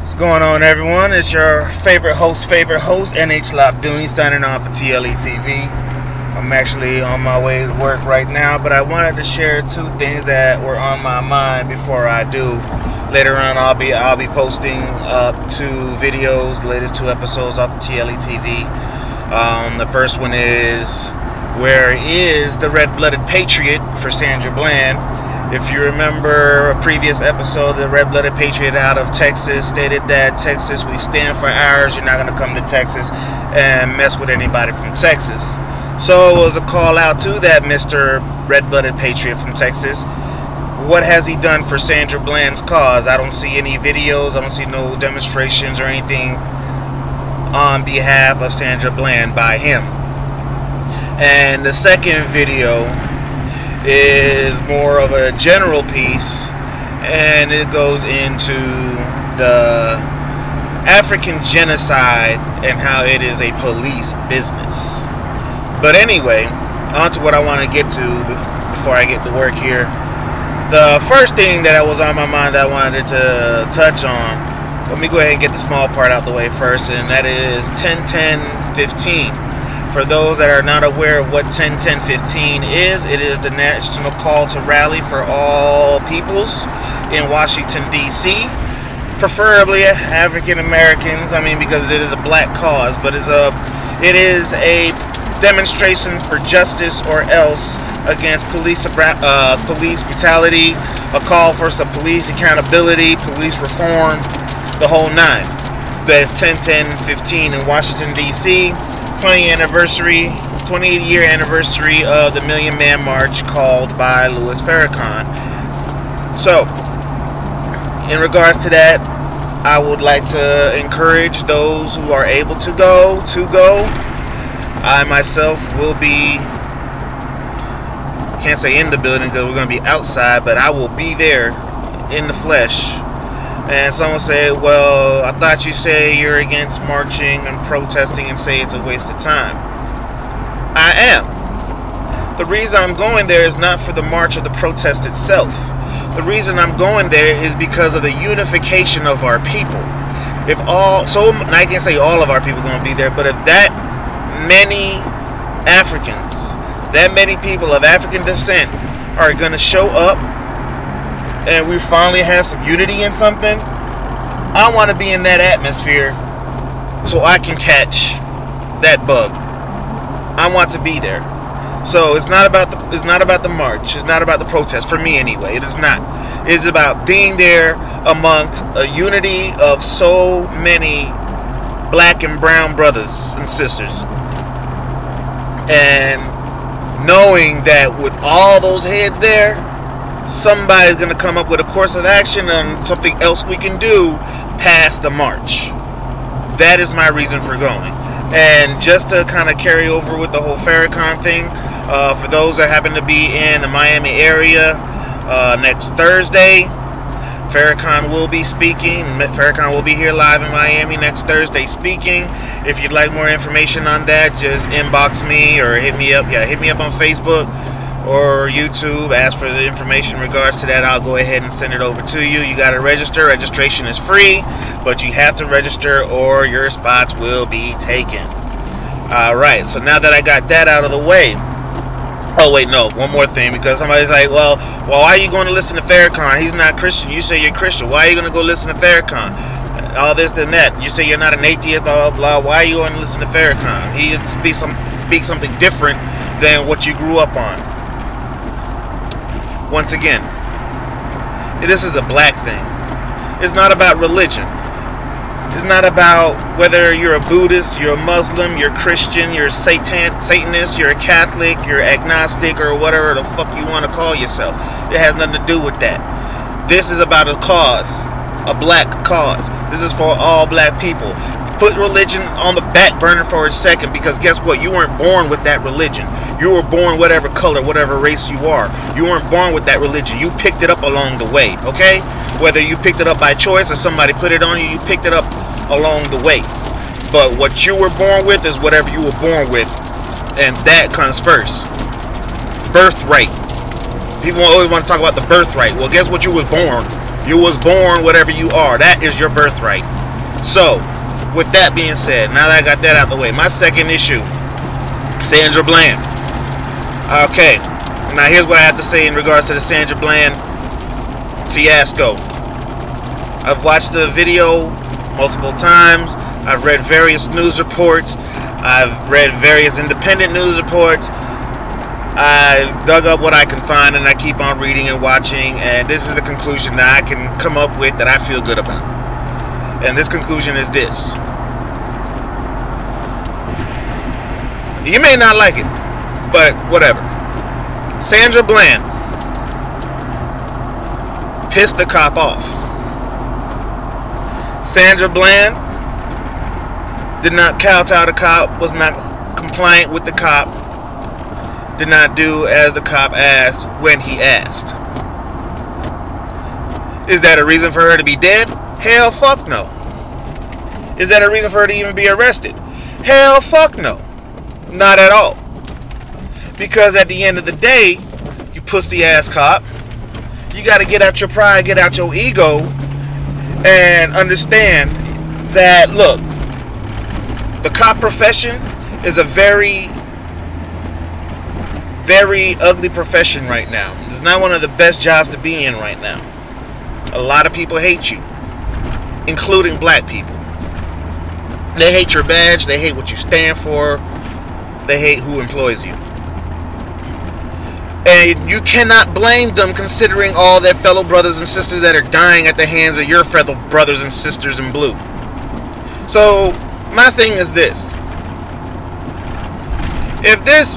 What's going on, everyone? It's your favorite host, NH Labdouni, signing off for TLE TV. I'm actually on my way to work right now, but I wanted to share two things that were on my mind before I do. Later on, I'll be posting up two videos, the latest two episodes off the TLE TV. The first one is, where is the red-blooded patriot for Sandra Bland? If you remember a previous episode, the red-blooded patriot out of Texas stated that Texas, we stand for ours. You're not going to come to Texas and mess with anybody from Texas. So it was a call out to that Mr. red-blooded patriot from Texas. What has he done for Sandra Bland's cause? I don't see any videos. I don't see no demonstrations or anything on behalf of Sandra Bland by him. And the second video is more of a general piece, and it goes into the African genocide and how it is a police business. But anyway, on to what I want to get to before I get to work here. The first thing that was on my mind that I wanted to touch on, let me go ahead and get the small part out the way first, and that is 10-10-15. For those that are not aware of what 10-10-15 is, it is the national call to rally for all peoples in Washington, D.C. Preferably African Americans. I mean, because it is a black cause, but it is a demonstration for justice or else against police brutality, a call for some police accountability, police reform, the whole nine. That's 10-10-15 in Washington, D.C. 20th year anniversary of the Million Man March called by Louis Farrakhan. So, in regards to that, I would like to encourage those who are able to go. I myself will be, can't say in the building because we're going to be outside, but I will be there in the flesh. And someone said, well, I thought you say you're against marching and protesting and say it's a waste of time. I am. The reason I'm going there is not for the march or the protest itself. The reason I'm going there is because of the unification of our people. I can't say all of our people are going to be there, but if that many Africans, that many people of African descent are going to show up, and we finally have some unity in something, I want to be in that atmosphere so I can catch that bug. I want to be there. So it's not about the march. It's not about the protest, for me anyway. It is not. It's about being there amongst a unity of so many black and brown brothers and sisters, and knowing that with all those heads there, somebody's going to come up with a course of action on something else we can do past the march. That is my reason for going. And just to kind of carry over with the whole Farrakhan thing, for those that happen to be in the Miami area, next Thursday, Farrakhan will be speaking. Farrakhan will be here live in Miami next Thursday speaking. If you'd like more information on that, just inbox me or hit me up. Yeah, hit me up on Facebook or YouTube, ask for the information in regards to that. I'll go ahead and send it over to you. You got to register. Registration is free, but you have to register or your spots will be taken. Alright, so now that I got that out of the way, oh wait, no, one more thing, because somebody's like, well, why are you going to listen to Farrakhan? He's not Christian. You say you're Christian. Why are you going to go listen to Farrakhan? All this and that. You say you're not an atheist, blah, blah, blah. Why are you going to listen to Farrakhan? He speaks something different than what you grew up on. Once again, this is a black thing. It's not about religion. It's not about whether you're a Buddhist, you're a Muslim, you're Christian, you're a Satanist, you're a Catholic, you're agnostic, or whatever the fuck you want to call yourself. It has nothing to do with that. This is about a cause, a black cause. This is for all black people. Put religion on the back burner for a second, because guess what? You weren't born with that religion. You were born whatever color, whatever race you are. You weren't born with that religion. You picked it up along the way, okay? Whether you picked it up by choice or somebody put it on you, you picked it up along the way. But what you were born with is whatever you were born with, and that comes first. Birthright. People always want to talk about the birthright. Well, guess what? You was born. You was born whatever you are. That is your birthright. So, with that being said, now that I got that out of the way, my second issue, Sandra Bland. Okay, now here's what I have to say in regards to the Sandra Bland fiasco. I've watched the video multiple times. I've read various news reports. I've read various independent news reports. I dug up what I can find, and I keep on reading and watching, and this is the conclusion that I can come up with that I feel good about. And this conclusion is this. You may not like it, but whatever. Sandra Bland pissed the cop off. Sandra Bland did not kowtow the cop, was not compliant with the cop, did not do as the cop asked when he asked. Is that a reason for her to be dead? Hell fuck no. Is that a reason for her to even be arrested? Hell fuck no. Not at all. Because at the end of the day, you pussy ass cop, you got to get out your pride, get out your ego, and understand that, look, the cop profession is a very, very ugly profession right now. It's not one of the best jobs to be in right now. A lot of people hate you, including black people. They hate your badge, they hate what you stand for, they hate who employs you. And you cannot blame them considering all their fellow brothers and sisters that are dying at the hands of your fellow brothers and sisters in blue. So, my thing is this. If this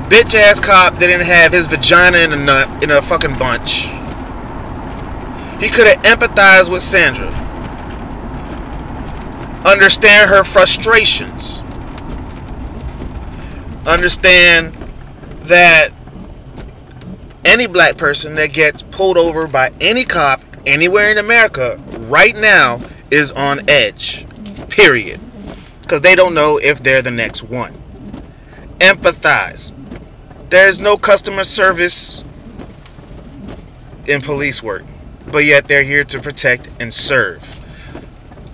bitch ass cop didn't have his vagina in a nut in a fucking bunch, he could have empathized with Sandra. Understand her frustrations. Understand that any black person that gets pulled over by any cop anywhere in America right now is on edge. Period. Because they don't know if they're the next one. Empathize. There's no customer service in police work, but yet they're here to protect and serve.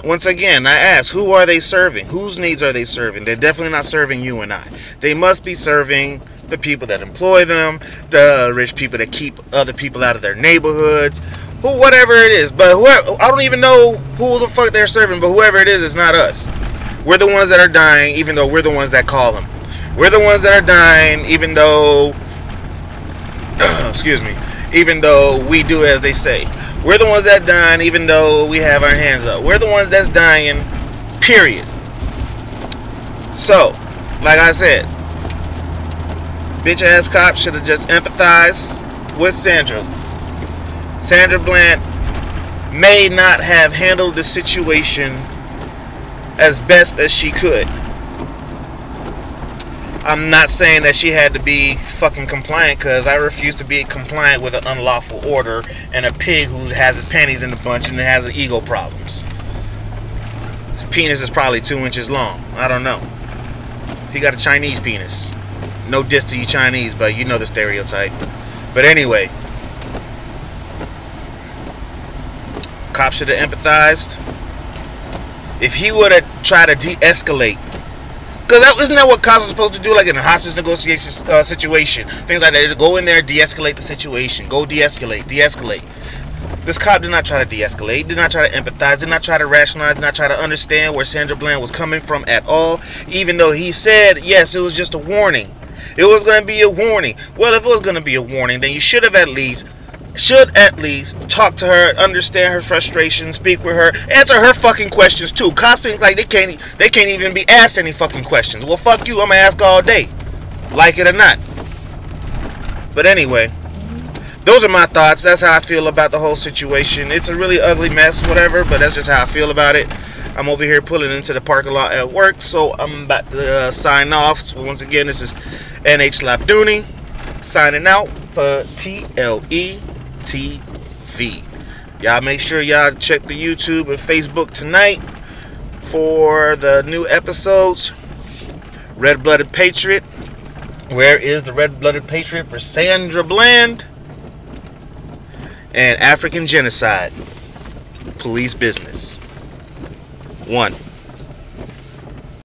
Once again, I ask, who are they serving? Whose needs are they serving? They're definitely not serving you and I. They must be serving the people that employ them, the rich people that keep other people out of their neighborhoods, whatever it is. But whoever, I don't even know who the fuck they're serving, but whoever it is, it's not us. We're the ones that are dying, even though we're the ones that call them. We're the ones that are dying, even though, excuse me, even though we do as they say. We're the ones that dying, even though we have our hands up. We're the ones that's dying, period. So, like I said, bitch ass cop should have just empathized with Sandra. Sandra Bland may not have handled the situation as best as she could. I'm not saying that she had to be fucking compliant, because I refuse to be compliant with an unlawful order and a pig who has his panties in a bunch and has ego problems. His penis is probably 2 inches long. I don't know. He got a Chinese penis. No diss to you Chinese, but you know the stereotype. But anyway, cop should have empathized. If he would have tried to de-escalate, because isn't that what cops are supposed to do, like in a hostage negotiation situation? Things like that. Go in there, de-escalate the situation. Go de-escalate, de-escalate. This cop did not try to de-escalate, did not try to empathize, did not try to rationalize, did not try to understand where Sandra Bland was coming from at all, even though he said, yes, it was just a warning. It was going to be a warning. Well, if it was going to be a warning, then you should at least talk to her, understand her frustration, speak with her, answer her fucking questions too. Cops think like they can't even be asked any fucking questions. Well, fuck you, I'm gonna ask all day, like it or not. But anyway, those are my thoughts. That's how I feel about the whole situation. It's a really ugly mess, whatever, but that's just how I feel about it. I'm over here pulling into the parking lot at work, so I'm about to sign off. So once again, this is NH Labdouni signing out for TLE TV. Y'all make sure y'all check the YouTube and Facebook tonight for the new episodes. Red-Blooded Patriot. Where is the Red-Blooded Patriot for Sandra Bland? And African Genocide. Police Business. 1.